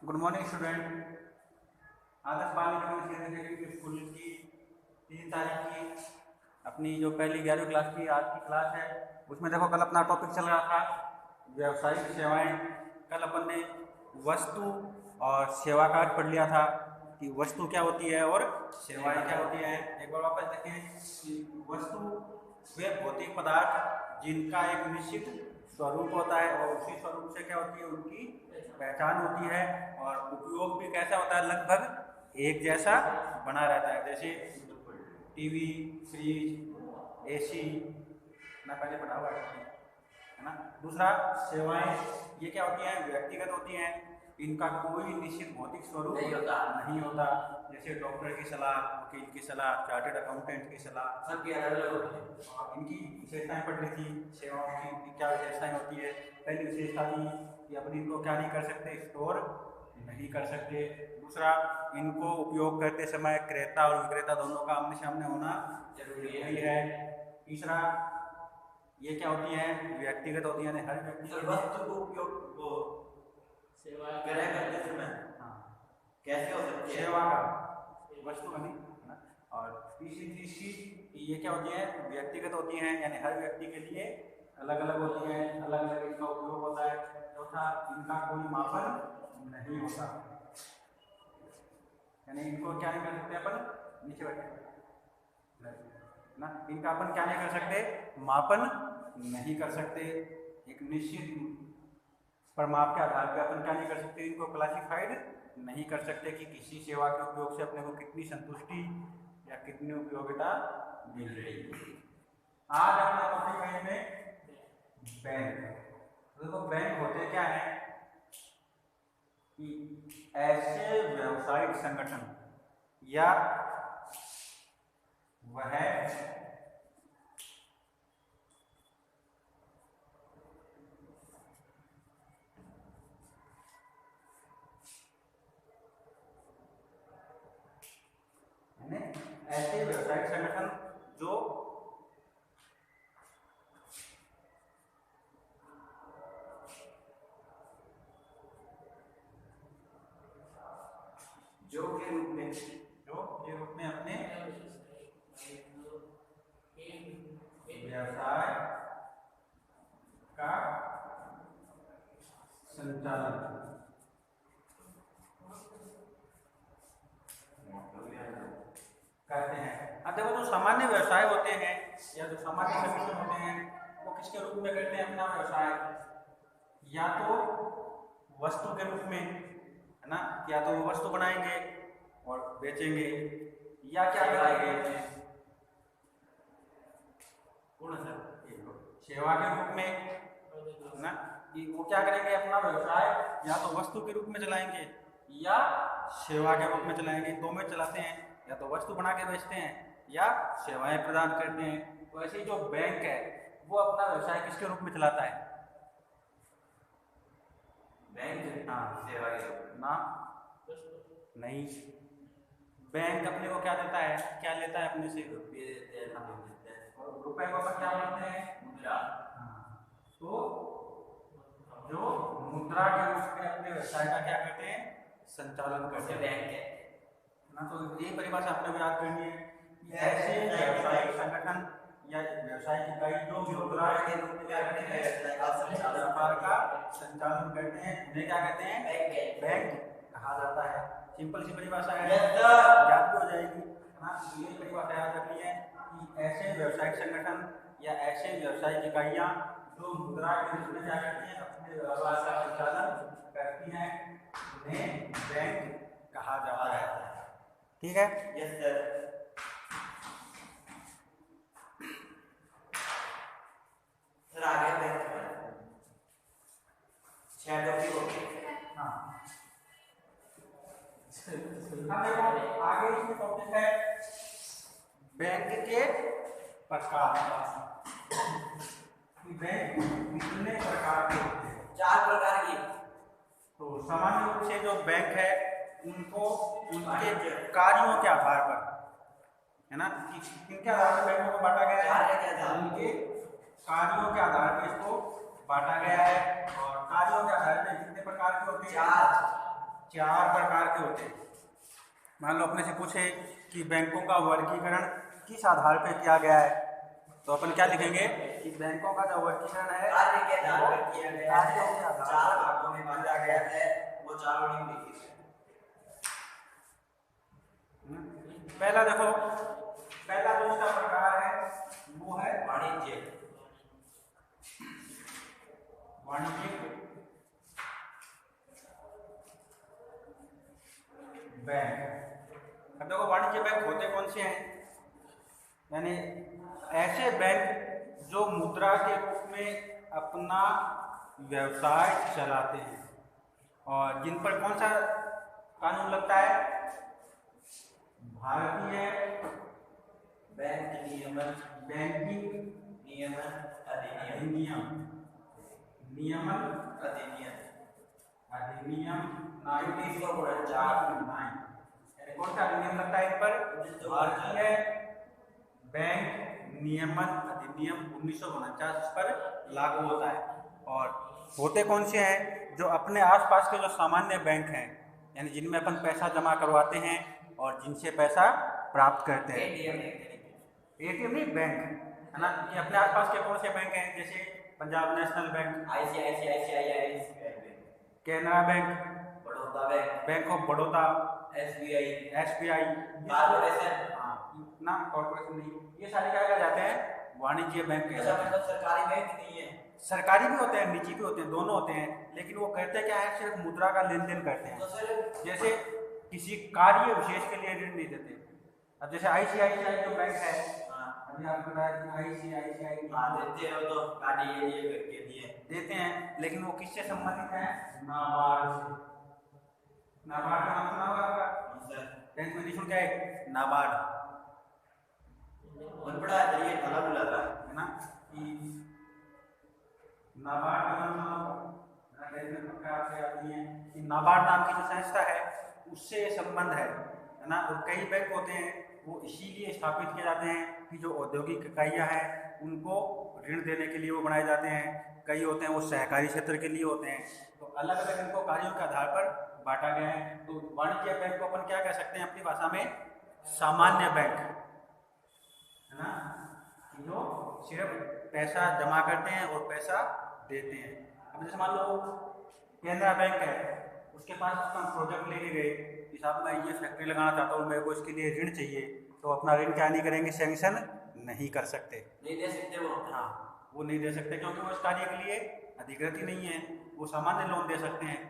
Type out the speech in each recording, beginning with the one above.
Good morning student. आदर्श बालिका senior secondary school की 3 तारीख की अपनी जो पहली 11वीं क्लास की आज की क्लास है, उसमें देखो कल अपना टॉपिक चल रहा था व्यावसायिक सेवाएं। कल अपन ने वस्तु और सेवा का अर्थ पढ़ लिया था कि वस्तु क्या होती है और सेवाएं क्या होती हैं। एक बार वापस देखें कि वस्तु वे भौतिक पदार्थ जिनका एक निश्चित स्वरूप होता है और उसी स्वरूप से क्या होती है उनकी पहचान होती है, और उपयोग भी कैसा होता है, लगभग एक जैसा बना रहता है। जैसे टीवी, फ्रिज, एसी ना पहले पढ़ा हुआ है ना। दूसरा, सेवाएं ये क्या होती हैं, व्यक्तिगत होती हैं, इनका कोई निश्चित भौतिक स्वरूप नहीं होता। जैसे डॉक्टर की सलाह, वकील की सलाह, चार्टर्ड अकाउंटेंट की सलाह, सबकी अलग अलग होती है और इनकी विशेषताएं पढ़ ली थी। सेवाओं की क्या विशेषताएं होती है। पहली विशेषता थी कि अपन इनको क्या नहीं कर सकते, स्टोर नहीं कर सकते। दूसरा, इनको उपयोग करते समय क्रेता और विक्रेता दोनों का आमने सामने होना जरूरी है। तीसरा, ये क्या होती है, व्यक्तिगत होती है, हर व्यक्ति वस्तु को उपयोग को सेवा करते समय कैसे हो सकती है, सेवा का वस्तु का नहीं ना। और तीसरी चीज ये क्या होती है, व्यक्तिगत होती हैं, यानी हर व्यक्ति के लिए अलग अलग होती हैं, अलग अलग इनका उपयोग होता है। चौथा, इनका कोई मापन नहीं होता, यानी इनको क्या नहीं कर सकते अपन, नीचे बैठे ना, इनका अपन क्या नहीं कर सकते, मापन नहीं कर सकते। एक निश्चित परिमाप के आधार पर अपन क्या नहीं कर सकते, इनको क्लासिफाइड नहीं कर सकते कि किसी सेवा के उपयोग से अपने को कितनी संतुष्टि या कितनी उपयोगिता मिल रही है। आज अपना टॉपिक है में बैंक। देखो बैंक होते क्या है कि ऐसे व्यावसायिक संगठन या वह ऐसे व्यावसायिक संगठन जो के रूप में अपने व्यवसाय का संचालन करते हैं। अब देखो, जो सामान्य व्यवसाय होते हैं या जो सामान्य संगठन होते हैं, वो किसके रूप में करते हैं अपना व्यवसाय, या तो वस्तु के रूप में, है ना, या तो वो वस्तु बनाएंगे और बेचेंगे, या क्या करेंगे, सेवा के रूप में ना, कि वो क्या करेंगे, अपना व्यवसाय या तो वस्तु के रूप में चलाएंगे या सेवा के रूप में चलाएंगे। दो में चलाते हैं, या तो वस्तु बना के बेचते हैं या सेवाएं प्रदान करते हैं। तो ऐसे ही जो बैंक है वो अपना व्यवसाय किसके रूप में चलाता है, बैंक, हाँ, सेवा ना, नहीं, बैंक अपने को क्या देता है, क्या लेता है अपने से, रुपये देते हैं, और रुपए को अपन क्या बोलते हैं, मुद्रा। तो जो मुद्रा के रूप में अपने व्यवसाय का क्या करते हैं, संचालन करते हैं, बैंक है ना। तो ये परिभाषा आपने को याद करनी है कि ऐसे व्यावसायिक संगठन या व्यवसायिक इकाई जो मुद्रा के रूप में क्या करते हैं, व्यापार का संचालन करते हैं, उन्हें क्या कहते हैं, बैंक कहा जाता है। सिंपल सी परिभाषा है, याद भी हो जाएगी ना। ये परिभाषा याद रखनी है कि ऐसे व्यावसायिक संगठन या ऐसे व्यावसायिक इकाइयां जो मुद्रा के रूप में क्या करती हैं, अपने व्यवसाय का संचालन करती हैं, उन्हें बैंक कहा जाता है। ठीक है, यस सर। सर आगे बैंक हाँ, देखो आगे इसमें टॉपिक है बैंक के प्रकार। बैंक कितने प्रकार के होते हैं, 4 प्रकार की। तो सामान्य रूप से जो बैंक है उनको उनके कार्यों के आधार पर, है ना, कि किनके आधार पर बैंकों को बांटा गया है, उनके कार्यों के आधार पर इसको बांटा गया है। और कार्यों के आधार पर कितने प्रकार के होते हैं, 4 प्रकार के होते हैं। मान लो अपने से पूछे कि बैंकों का वर्गीकरण किस आधार पर किया गया है, तो अपन क्या लिखेंगे कि बैंकों का जो वर्गीकरण है कार्य के आधार पर किया गया है, कार्यों के आधार 4 पर भागों में बांटा गया है, वो चारों निम्नलिखित है। पहला देखो, पहला जो इसका प्रकार है वो है वाणिज्यिक बैंक। अब देखो वाणिज्य बैंक होते कौन से हैं, यानी ऐसे बैंक जो मुद्रा के रूप में अपना व्यवसाय चलाते हैं और जिन पर कौन सा कानून लगता है, भारतीय बैंकिंग नियमन अधिनियम नियमन अधिनियम 1949। कौन सा अधिनियम लगता है इन पर, भारतीय बैंक नियमन अधिनियम 1949 पर लागू होता है। और होते कौन से हैं, जो अपने आसपास के जो सामान्य बैंक हैं, यानी जिनमें अपन पैसा जमा करवाते हैं और जिनसे पैसा प्राप्त करते हैं। एटीएम नहीं, बैंक है ना, कि अपने आसपास के कौन से बैंक हैं, जैसे Punjab national bank, ICICI, Canara bank, Baroda bank, bank of Baroda, SBI, corporation, ना कॉर्पोरेशन नहीं, ये सारे क्या कह जाते हैं, वाणिज्य बैंक कहते हैं। मतलब सरकारी बैंक नहीं है, सरकारी भी होते हैं, निजी भी होते हैं, दोनों होते हैं, लेकिन वो कहते क्या है, सिर्फ मुद्रा का लेन देन करते हैं। तो सर जैसे किसी कार्य विशेष के लिए ऋण नहीं देते। अब जैसे ICICI जो बैंक है, अभी आपको बताया कि ICICI देते हो तो गाड़ी ये के लिए देते हैं, लेकिन वो किससे संबंधित है, नाबार्ड से। नाबार्ड का नाम सुना होगा आपका, टेंथ में नहीं सुन क्या है, नाबार्ड बड़ा ये भला बुला था है ना, कि नाबार्ड का नाम सुना होगा, टेंथ में पक्का आपसे याद नहीं है कि नाबार्ड नाम की जो संस्था है उससे संबंध है ना। और कई बैंक होते हैं वो इसीलिए स्थापित किए जाते हैं कि जो औद्योगिक इकाइयाँ हैं उनको ऋण देने के लिए वो बनाए जाते हैं। कई होते हैं वो सहकारी क्षेत्र के लिए होते हैं, तो अलग अलग इनको कार्यों के आधार पर बांटा गया है। तो वाणिज्य बैंक को अपन क्या कह सकते हैं अपनी भाषा में, सामान्य बैंक है ना, जो सिर्फ पैसा जमा करते हैं और पैसा देते हैं। अब जैसे मान लो कैनरा बैंक है, उसके पास अपना प्रोजेक्ट लेके गए कि साहब मैं ये फैक्ट्री लगाना चाहता हूँ, मेरे को इसके लिए ऋण चाहिए, तो अपना ऋण क्या नहीं करेंगे, सैंक्शन नहीं कर सकते, नहीं दे सकते वो। हाँ वो नहीं दे सकते, क्योंकि वो इस कार्य के लिए अधिकृत ही नहीं है। वो सामान्य लोन दे सकते हैं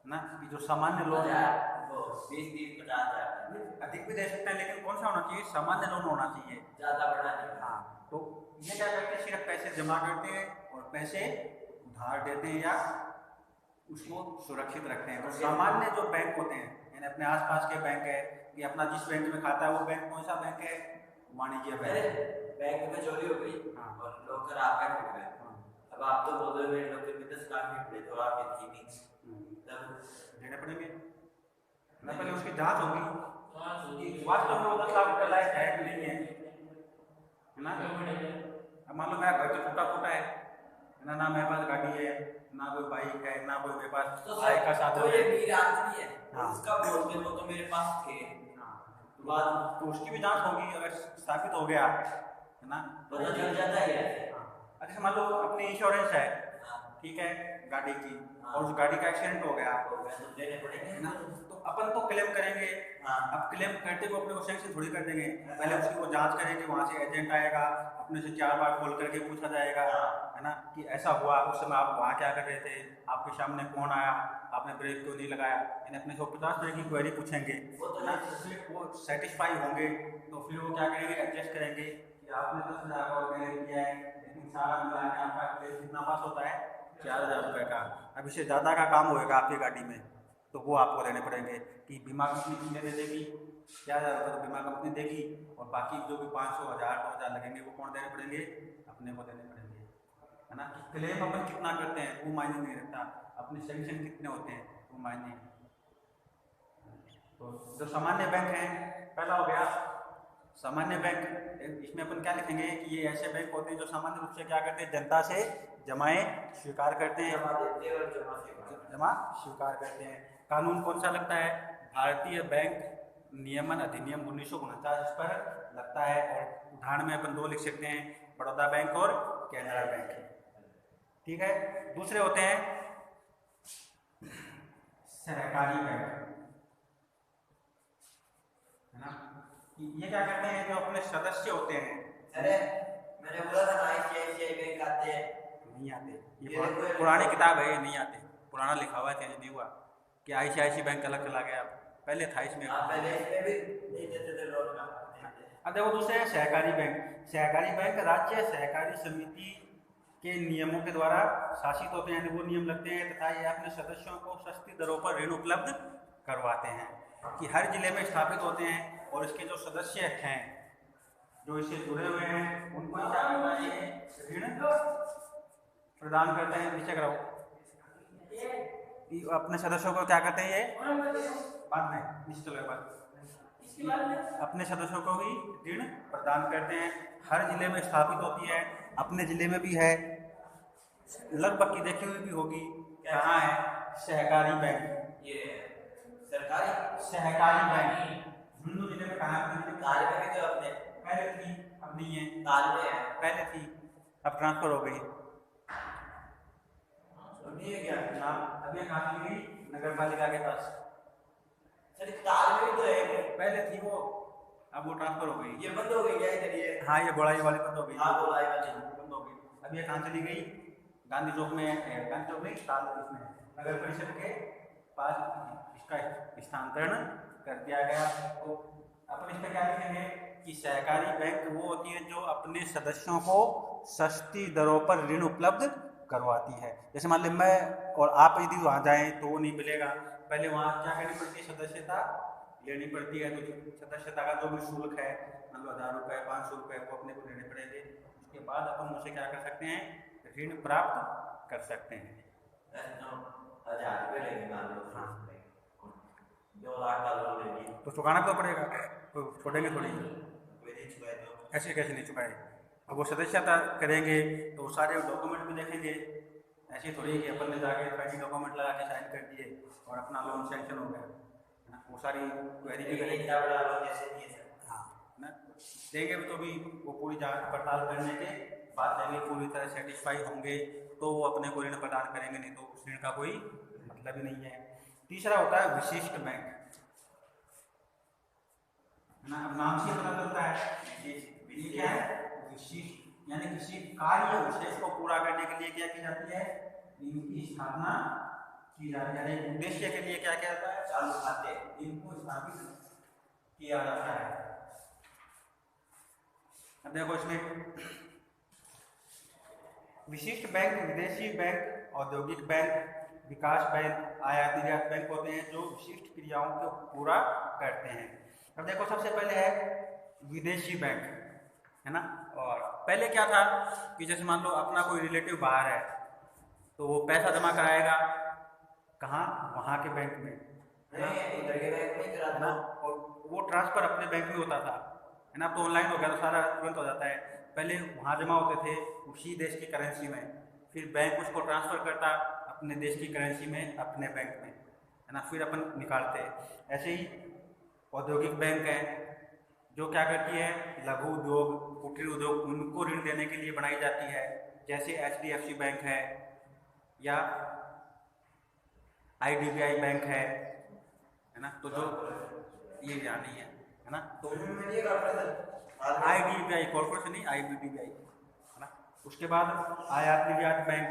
ना, कि जो सामान्य लोन है 20-30-50,000 अधिक भी दे सकते हैं, लेकिन कौन सा होना चाहिए, सामान्य लोन होना चाहिए, ज्यादा बड़ा नहीं। हाँ। तो ये क्या करते हैं, सिर्फ पैसे जमा करते हैं और पैसे उधार देते हैं या उसको सुरक्षित रखते हैं। तो सामान्य जो बैंक होते हैं, यानी अपने आसपास के बैंक है, कि अपना जिस बैंक में खाता है वो बैंक कौन सा बैंक है, वाणिज्य बैंक। बैंक में चोरी हो गई और लोग आपका टूट गए, अब आप तो बोल रहे हो लोग में 10 लाख में पड़े तो आप थी नहीं, तब देने पड़ेंगे ना, पहले उसकी जांच होगी वास्तव में वो 10 लाख रुपये लायक है कि नहीं है ना। अब मान लो मेरा घर तो टूटा फूटा है ना मेरे पास गाड़ी है, ना कोई बाइक है, ना कोई मेरे पास आय का साधन है, ये मेरी आदमी है, हाँ उसका बोलते वो तो मेरे पास थे, बाद तो उसकी भी जांच होगी, अगर स्थापित हो गया है ना तो चल जाता है। अच्छा मान लो अपनी इंश्योरेंस है, ठीक है, गाड़ी की, और उस गाड़ी का एक्सीडेंट हो गया तो देने पड़ेंगे ना, तो अपन तो क्लेम करेंगे। अब क्लेम करते हुए अपने को सैंक्शन थोड़ी कर देंगे, पहले उसकी वो जांच करेंगे, वहाँ से एजेंट आएगा, अपने से 4 बार कॉल करके पूछा जाएगा है ना, कि ऐसा हुआ, उस समय आप वहाँ क्या कर रहे थे, आपके सामने कौन आया, आपने ब्रेक क्यों नहीं लगाया, यानी अपने से 50 तरह की क्वेरी पूछेंगे ना। फिर वो सेटिस्फाई होंगे तो फिर वो क्या करेंगे, एडजस्ट करेंगे कि आपने 10,000 का क्लेम किया है, लेकिन सारा मिला के आपका क्लेम कितना पास होता है, 4,000 रुपये का। अब इससे ज़्यादा का काम होएगा आपकी गाड़ी में, तो वो आपको देने पड़ेंगे कि बीमा कंपनी कितने दे देगी, 4,000 रुपये तो बीमा कंपनी देगी, और बाकी जो भी 500, 1,000, 2,000 लगेंगे वो कौन देने पड़ेंगे, अपने को देने पड़ेंगे है ना। कि क्लेम अपन कितना करते हैं वो मायने नहीं रखता, अपने सैंक्शन कितने होते हैं वो मायने। तो जो सामान्य बैंक हैं, पहला हो गया सामान्य बैंक, इसमें अपन क्या लिखेंगे कि ये ऐसे बैंक होते हैं जो सामान्य रूप से क्या करते हैं, जनता से जमाएं स्वीकार करते हैं, जमा स्वीकार करते हैं। कानून कौन सा लगता है? भारतीय बैंक नियमन अधिनियम 1949 इस पर लगता है। और उदाहरण में अपन 2 लिख सकते हैं, बड़ौदा बैंक और कैनरा बैंक। ठीक है। दूसरे होते हैं सहकारी बैंक, है ना। ये क्या करते हैं? जो अपने सदस्य होते हैं, अरे मैंने बोला था ना ICICI बैंक आते हैं, नहीं आते। ये पुरानी किताब है, ये नहीं आते। पुराना लिखा हुआ है, चेंज नहीं हुआ कि ICICI बैंक अलग चला गया, पहले था इसमें। पहले इसमें भी नहीं देते थे लोन का। अब देखो दूसरे है सहकारी बैंक। सहकारी बैंक राज्य सहकारी समिति के नियमों के द्वारा शासित होते हैं, वो नियम लगते हैं तथा ये अपने सदस्यों को सस्ती दरों पर ऋण उपलब्ध करवाते हैं, कि हर जिले में स्थापित होते हैं। और इसके जो सदस्य हैं, जो इससे जुड़े हुए हैं, उनको क्या करता है? ये ऋण प्रदान करते हैं। नीचे कराओ, अपने सदस्यों को क्या करते हैं? ये बाद में नीचे चलो बाद, अपने सदस्यों को भी ऋण प्रदान करते हैं। हर जिले में स्थापित होती है, अपने जिले में भी है, लगभग की देखी हुई भी होगी। कहाँ है? सहकारी बैंक। ये सरकारी सहकारी बैंक झुंझुनू जिले में कहाँ है? ताल में भी तो अपने पहले थी, अब नहीं है। ताल में है, पहले थी, अब ट्रांसफर हो गई। नहीं है क्या? हाँ, अब ये कहाँ चली गई? नगर पालिका के पास। सर ताल में भी तो है, पहले थी वो, अब वो ट्रांसफर हो गई। ये बंद हो गई क्या इधर? ये हाँ, ये गोड़ाई वाली बंद हो गई। हाँ गोलाई वाली बंद हो गई। अब ये कहाँ चली गई? गांधी चौक में है। गांधी चौक में साल इसमें नगर परिषद के पास इसका स्थानांतरण कर दिया गया। तो अपन इस पर क्या लिखेंगे कि सहकारी बैंक वो होती है जो अपने सदस्यों को सस्ती दरों पर ऋण उपलब्ध करवाती है। जैसे मान लीजिए मैं और आप यदि वहाँ जाएं तो वो नहीं मिलेगा, पहले वहाँ क्या करनी पड़ती है? सदस्यता लेनी पड़ती है। तो सदस्यता का जो भी शुल्क है, मान लो 1000 रुपये 500 रुपये वो अपने को देने पड़ेंगे। उसके बाद अपन उनसे क्या कर सकते हैं? ऋण प्राप्त कर सकते हैं। 1000 रुपये लेंगे मान लो, हाँ, 2 लाख का लोन लेंगे तो चुकाना तो पड़ेगा, तो छोड़ेंगे थोड़ी, कोई नहीं चुकाए तो ऐसे कैसे नहीं चुकाए। अब वो सदस्यता करेंगे तो सारे डॉक्यूमेंट भी देखेंगे, ऐसे थोड़ी कि अपन ने जाके फैली डॉक्यूमेंट लगा के साइन कर दिए और अपना लोन सैंक्शन हो गया, है ना। वो सारी क्वेरी भी करेंगे। इतना बड़ा लोन कैसे दिए सर? हाँ ना, देंगे भी तो भी वो पूरी जांच पड़ताल करने के बाद देंगे, पूरी तरह सेटिस्फाई होंगे तो वो अपने को ऋण प्रदान करेंगे, नहीं तो उस ऋण का कोई मतलब ही नहीं है। तीसरा होता है विशिष्ट बैंक, है ना। अब नाम से पता चलता है ये क्या है? विशिष्ट, यानी किसी कार्य विशेष को पूरा करने के लिए क्या की जाती है? इनकी स्थापना की जाती है। यानी उद्देश्य के लिए क्या किया जाता है? चालू खाते इनको स्थापित किया जाता है। अब देखो इसमें विशिष्ट बैंक, विदेशी बैंक, औद्योगिक बैंक, विकास बैंक, आयात निर्यात बैंक होते हैं जो विशिष्ट क्रियाओं को पूरा करते हैं। अब देखो सबसे पहले है विदेशी बैंक, है ना। और पहले क्या था कि जैसे मान लो अपना कोई रिलेटिव बाहर है तो वो पैसा जमा कराएगा कहाँ? वहाँ के बैंक में, इधर के बैंक में करा है ना। और वो ट्रांसफर अपने बैंक में होता था, है ना। तो ऑनलाइन हो गया तो सारा तुरंत हो जाता है। पहले वहाँ जमा होते थे उसी देश की करेंसी में, फिर बैंक उसको ट्रांसफ़र करता अपने देश की करेंसी में अपने बैंक में, है ना। फिर अपन निकालते। ऐसे ही औद्योगिक बैंक है जो क्या करती है? लघु उद्योग, कुटीर उद्योग, उनको ऋण देने के लिए बनाई जाती है। जैसे HDFC बैंक है या IDBI बैंक है ना। तो जो ये ध्यान नहीं है ना। तो IDBI कॉर्पोरेशन नहीं, IDBI, है ना। उसके बाद आयात निर्यात बैंक,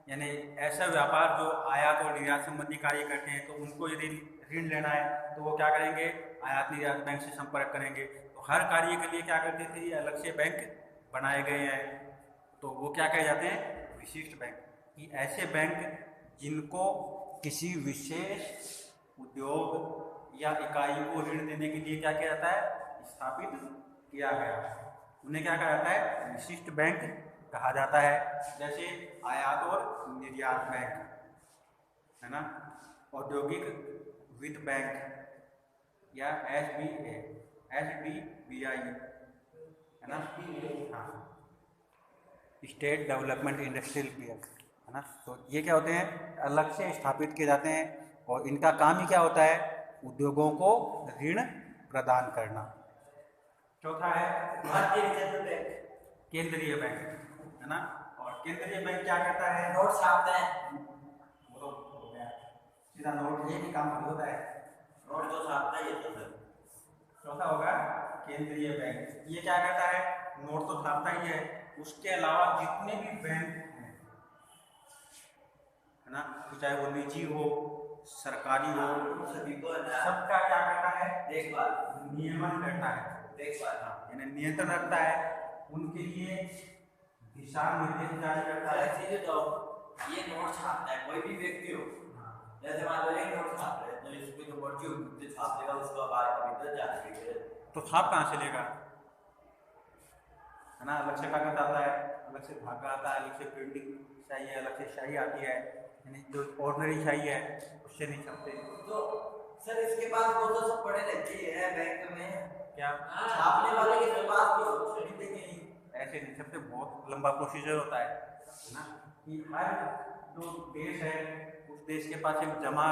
यानी ऐसा व्यापार जो आयात और निर्यात संबंधी कार्य करते हैं, तो उनको यदि ऋण लेना है तो वो क्या करेंगे? आयात निर्यात बैंक से संपर्क करेंगे। तो हर कार्य के लिए क्या करते थे? ये अलग से बैंक बनाए गए हैं, तो वो क्या कहे जाते हैं? विशिष्ट बैंक। कि ऐसे बैंक जिनको किसी विशेष उद्योग या इकाई को ऋण देने के लिए क्या किया जाता है? स्थापित किया गया, उन्हें क्या कहा जाता है? विशिष्ट बैंक कहा जाता है। जैसे आयात और निर्यात बैंक, है ना, औद्योगिक वित्त बैंक या SDBI, है ना। हाँ, स्टेट डेवलपमेंट इंडस्ट्रियल बैंक, है ना। तो ये क्या होते हैं, अलग से स्थापित किए जाते हैं और इनका काम ही क्या होता है, उद्योगों को ऋण प्रदान करना। चौथा है भारतीय रिजर्व बैंक, केंद्रीय बैंक, है ना। और केंद्रीय बैंक क्या करता है, नोट छापता है। वो तो हो गया, सीधा नोट ये भी काम होता है, नोट तो छापता ही है तो सर। चौथा होगा केंद्रीय बैंक, ये क्या करता है, नोट तो छापता ही है, उसके अलावा जितने भी बैंक हैं, है ना, तो चाहे वो निजी हो सरकारी हो, सभी को सबका क्या करता है, देखभाल, नियमन करता है, देखभाल, यानी नियंत्रण रखता है, उनके लिए दिशा निर्देश जारी करता है। चीजें तो ये नोट छापता है कोई भी व्यक्ति हो, जैसे मान लो एक नोट छाप रहे तो इसको जो पर्ची होती है छाप लेगा, उसका बाद में भीतर जाने के लिए तो छाप कहाँ से लेगा, है ना, अलग से कागज आता है, अलग से धागा आता है, अलग से प्रिंटिंग चाहिए, अलग से स्याही आती है, यानी जो ऑर्डिनरी स्याही है उससे नहीं छपते। तो सर इसके पास वो तो सब पड़े रहते हैं बैंक में, क्या छापने वाले के पास तो खरीदते नहीं, ऐसे नहीं छपते, बहुत लंबा प्रोसीजर होता है ना, कि हर जो देश है उस देश के पास एक जमा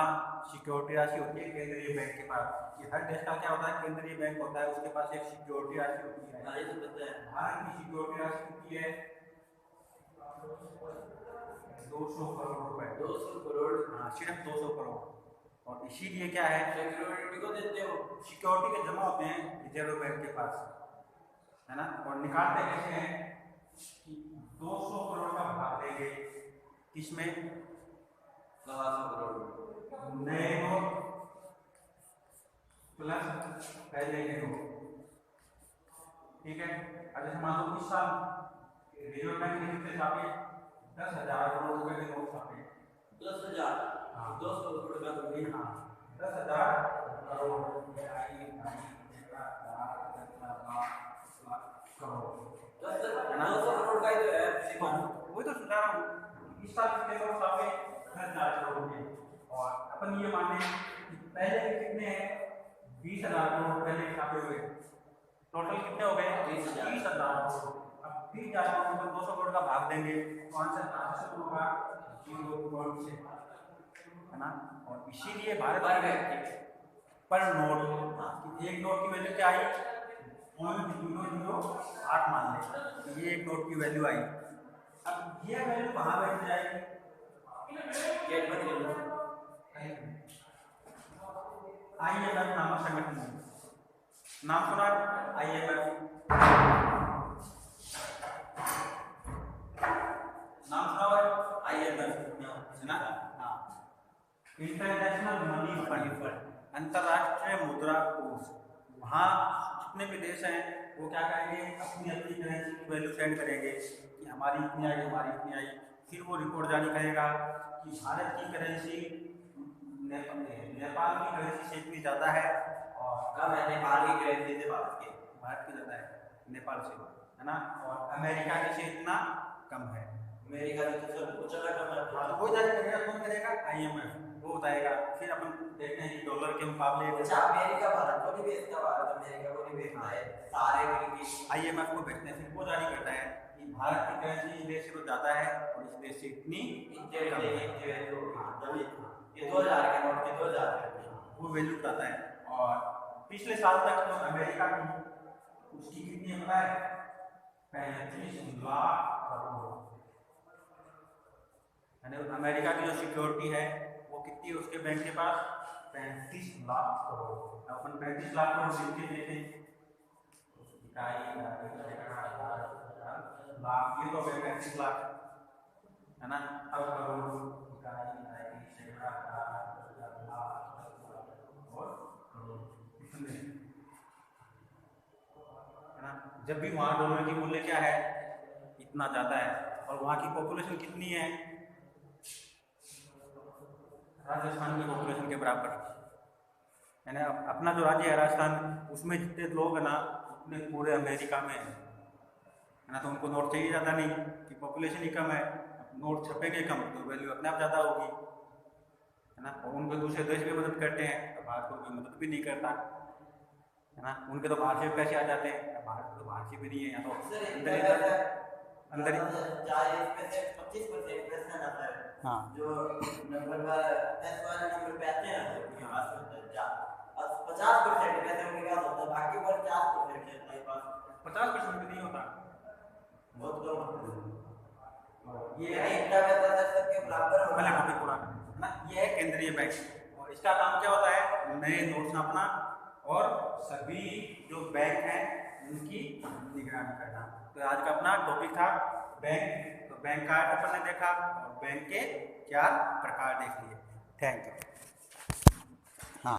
सिक्योरिटी राशि होती है केंद्रीय बैंक के पास, कि हर देश का क्या होता है, केंद्रीय बैंक होता है, उसके पास एक सिक्योरिटी राशि होती है। ये तो पता है। भारत की सिक्योरिटी राशि कितनी है, 200 करोड़ रुपए, 200 करोड़, हाँ सिर्फ 200 करोड़। और इसीलिए क्या है, सिक्योरिटी को देते हो, सिक्योरिटी के जमा होते हैं रिजर्व बैंक के पास, है ना, और निकालते कैसे हैं कि 200 करोड़ का भाग देंगे किसमें, 200 करोड़ नए नोट प्लस पहले के नोट, ठीक है। अब जैसे मान लो इस साल रिजर्व बैंक ने कितने छापे, 10,000 करोड़ रुपए के नोट छापे, 10,000, हाँ 200 करोड़ का तो नहीं, हाँ 10,000 करोड़ है ना, 200 करोड़ का ही तो है। तो वही तो सुझा रहा हूँ, इस साल कितने करोड़ छापे, 10,000 करोड़ के, और अपन ये माने कि पहले के कितने हैं, 20,000 करोड़ पहले छापे हुए, टोटल कितने हो गए, 30,000 करोड़। अब 30,000 करोड़ में 200 करोड़ का भाग देंगे तो आंसर कहाँ से होगा, 0 से, है ना। और इसीलिए भारत पर नोट, एक नोट की वैल्यू क्या आई, 0.008 मान लें, ये एक नोट की वैल्यू आई। अब ये वैल्यू कहाँ बैठ जाएगी, गेट बंद कर दो। IMF नामक संगठन है, नाम सुना, IMF नाम सुना है, IMF सुना, हाँ, इंटरनेशनल मनी फंड, अंतरराष्ट्रीय मुद्रा कोष। वहाँ जितने भी देश हैं वो क्या करेंगे, अपनी अपनी करेंसी की वैल्यू सेंड करेंगे कि हमारी इतनी आई, हमारी इतनी आई, फिर वो रिपोर्ट जारी करेगा कि भारत की करेंसी नेपाल की करेंसी से इतनी ज़्यादा है, और कम है नेपाल की करेंसी से भारत की ज़्यादा है नेपाल से, है ना, और अमेरिका की से इतना कम है, अमेरिका की तो सब कुछ अलग कम है। हाँ तो वो जारी करेगा, कौन करेगा, IMF, वो बताएगा। फिर अपन देखते हैं कि डॉलर के मुकाबले अच्छा अमेरिका भारत को नहीं बेचता, भारत अमेरिका को नहीं बेचता है, सारे मिलके IMF को बेचते हैं, फिर वो जारी करता है कि भारत की करेंसी इस देश से तो ज़्यादा है और इस देश से इतनी ये 2000 के नोट के 2000 वो वैल्यू बताता है। और पिछले साल तक जो अमेरिका की उसकी कितनी है पता है, 35 लाख करोड़, यानी अमेरिका की जो सिक्योरिटी है वो कितनी है उसके बैंक के पास, 35 लाख करोड़। अपन 35 लाख करोड़ लिख के देखें, लाख, ये तो 35 लाख, है ना, अब करोड़, जब भी वहाँ डॉलर की मूल्य क्या है, इतना ज़्यादा है, और वहाँ की पॉपुलेशन कितनी है, राजस्थान की पॉपुलेशन के बराबर, यानी अपना जो राज्य है राजस्थान, उसमें जितने लोग हैं ना उतने पूरे अमेरिका में है ना, तो उनको नोट चाहिए ज़्यादा नहीं कि पॉपुलेशन ही कम है, नोट छपेंगे कम तो वैल्यू अपने आप ज़्यादा होगी, है ना। और उनको दूसरे देश भी मदद करते हैं तो भारत को कोई मदद भी नहीं करता, है ना, उनके तो बाहर से पैसे आ जाते हैं, भारत तो बाहर से भी नहीं है, यहाँ तो अंदर ही 25% क्वेश्चन आता है हाँ जो नंबर का 10 वाले नंबर पे आते हैं ना तो उनके पास होता है जा और 50% कैसे उनके पास होता है बाकी 50% है हमारे पास 50% भी नहीं होता। बहुत कम होता है ये इंडिया में 10% के बराबर पहले टॉपिक पूरा करना। ये है केंद्रीय बैंक और इसका काम क्या होता है, नए नोट छापना और सभी जो बैंक हैं उनकी निगरानी करना। तो आज का अपना टॉपिक था बैंक। तो बैंक का अपन ने देखा और बैंक के 4 प्रकार देख लिए। Thank you.